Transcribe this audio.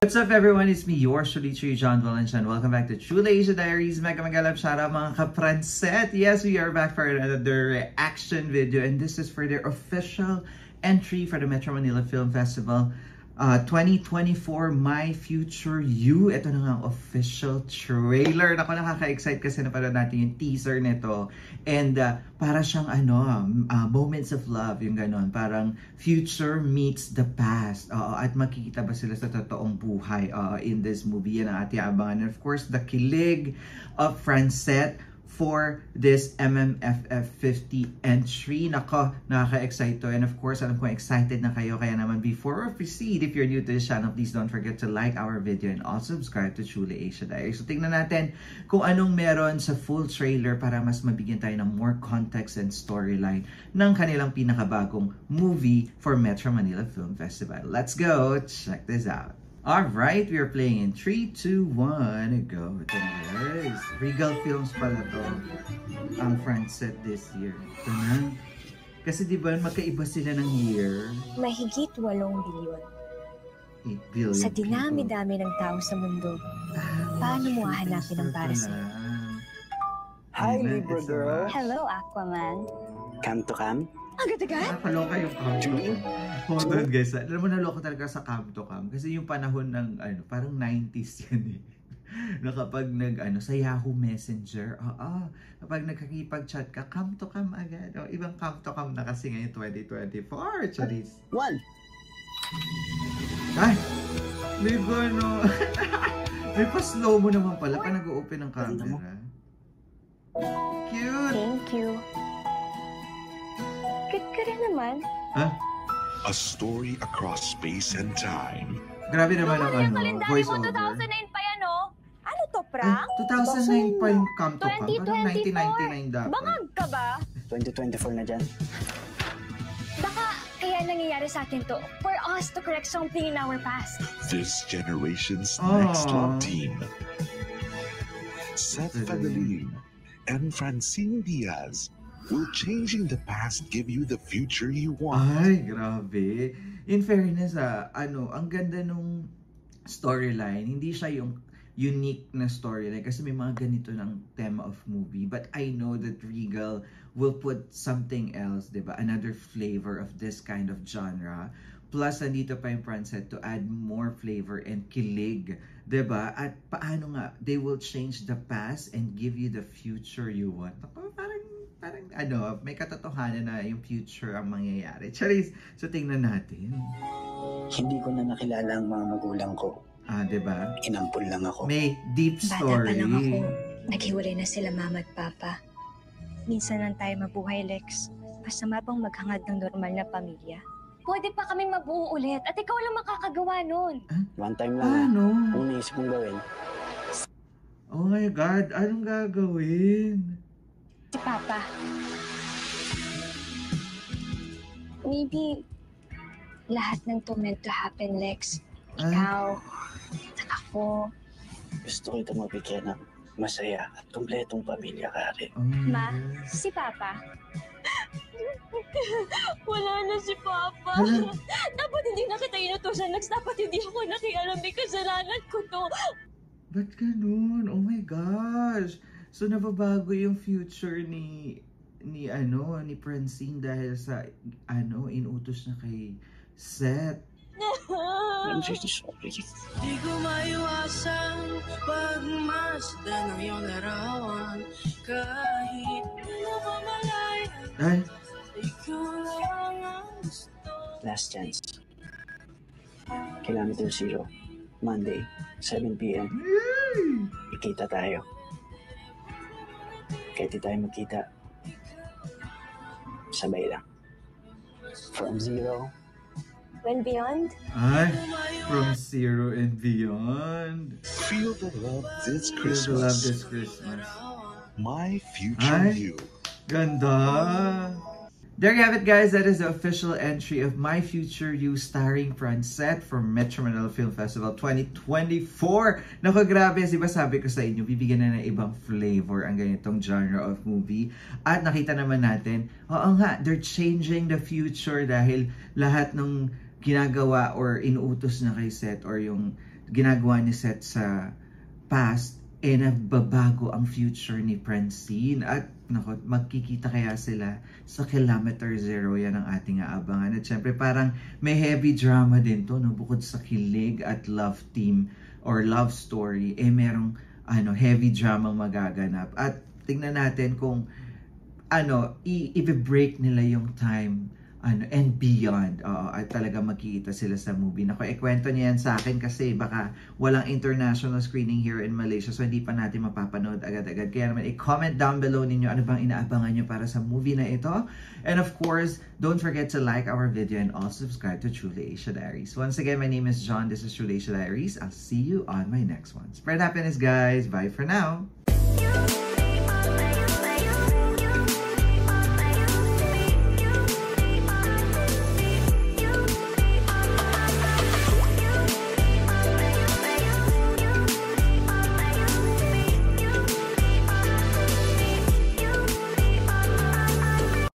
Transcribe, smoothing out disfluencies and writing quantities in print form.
What's up everyone, it's me, yours truly, John Valencian. Welcome back to Chula Asia Diaries. Mega love shout out mga kapranset. Yes, we are back for another reaction video and this is for their official entry for the Metro Manila Film Festival 2024 My Future You. Ito na nga ang official trailer. Ako nakaka-excite kasi napanood natin yung teaser nito. And para siyang moments of love, yung ganon. Parang future meets the past. At makikita ba sila sa totoong buhay in this movie. Yan ang ating abangan. And of course, the kilig of Francet for this MMFF 50 entry. Nako, nakaka-excite to. And of course, alam ko excited na kayo. Kaya naman, before we proceed, if you're new to this channel, please don't forget to like our video and also subscribe to Chula Asia Diaries. So tingnan natin kung anong meron sa full trailer para mas mabigyan tayo ng more context and storyline ng kanilang pinakabagong movie for Metro Manila Film Festival. Let's go! Check this out. Alright, we are playing in 3, 2, 1, go. Ito na guys. Regal Films pala to. Ang Francet this year. Ito na. Kasi diba magkaiba sila ng year? Mahigit 8 bilyon. 8 billion sa dinami-dami ng tao sa mundo, paano mo hahanapin ang para sa'yo? Hi, Libra girl. Hello, Aquaman. Cam to cam? Agad-agad? Nakaloka yung cam to cam. Hold on guys. Alam mo, naloko talaga sa cam to cam. Kasi yung panahon ng parang 90s yan eh. Na kapag sa Yahoo Messenger, kapag nagkakipag-chat ka, cam to cam agad. Ibang cam to cam na kasi ngayon 2024. Charis. One. Ay! May no. May pa-slow mo naman pala pa nag-open ng camera. Cute! Thank you. Cute ka rin naman. Ha? A story across space and time. Grabe naman ang voice over. 2009 pa yan, oh. Ano to, prank? 2009 pa yung cam to cam. Parang 1999 dapat. Bangag ka ba? 2024 na dyan. Baka kaya nangyayari sa atin to for us to correct something in our past. This generation's next love team. Seth Federline and Francine Diaz. Will changing the past give you the future you want? Ay, grabe. In fairness, ang ganda nung storyline. Hindi siya yung unique na storyline kasi may mga ganito ng tema of movie. But I know that Regal will put something else, diba? Another flavor of this kind of genre. Plus, nandito pa yung Francet to add more flavor and kilig, diba? At paano nga, they will change the past and give you the future you want. Ako, parang may katotohanan na yung future ang mangyayari. Charis, so tingnan natin. Hindi ko na nakilala ang mga magulang ko. Diba? Inampun lang ako. May deep story. Bata pa lang ako, naghiwalay na sila mama at papa. Minsan lang tayo mabuhay, Lex. Masama pang maghangad ng normal na pamilya. Pwede pa kaming mabuo ulit at ikaw lang makakagawa nun. One time lang. Ano? Kung naisip mong gawin. Oh my God, anong gagawin? Si Papa. Maybe lahat ng to meant to happen, Lex. Ikaw, at ako. Gusto ko itong mabigyan ng masaya at kumpletong pamilya ka rin. Ma, si Papa. Wala na si Papa. Dapat hindi na kita inutusan, Lex. Dapat hindi ako nakialam. May kasalanan ko to. Ba't ganun? Oh my gosh. So nababago yung future ni Francine dahil sa inutos na kay Seth. I'm just sorry. Di ko maiwasan pagmasdan ng iyong larawan kahit ano pa malaya. Ay. Ikaw lang ang gusto. Last chance. Kilometer 0. Monday, 7 p.m. Ikita tayo. Kahit di tayo magkita, sabay lang. From 0 and beyond. Ay, from 0 and beyond. Feel the love this Feel the love Christmas. this Christmas. My future you. Ganda! There you have it guys, that is the official entry of My Future You starring Francet from Metro Manila Film Festival 2024. Naku, grabe, diba sabi ko sa inyo, bibigyan na ng ibang flavor ang ganitong genre of movie. At nakita naman natin, oo nga, they're changing the future dahil lahat ng ginagawa or inuutos na kay Seth or yung ginagawa ni Seth sa past, nagbabago ang future ni Francine. At nako, magkikita kaya sila sa Kilometer Zero? Yan ang ating aabangan. At syempre parang may heavy drama din to, no? Bukod sa kilig at love team or love story, merong heavy drama magaganap. At tingnan natin kung i-break nila yung time and beyond. At talaga makikita sila sa movie. Naku, kwento niya yan sa akin kasi baka walang international screening here in Malaysia, so hindi pa natin mapapanood agad-agad. Kaya naman, i-comment down below ninyo ano bang inaabangan nyo para sa movie na ito. And of course, don't forget to like our video and also subscribe to Truly Asia Diaries. Once again, my name is John. This is Truly Asia Diaries. I'll see you on my next one. Spread happiness, guys. Bye for now.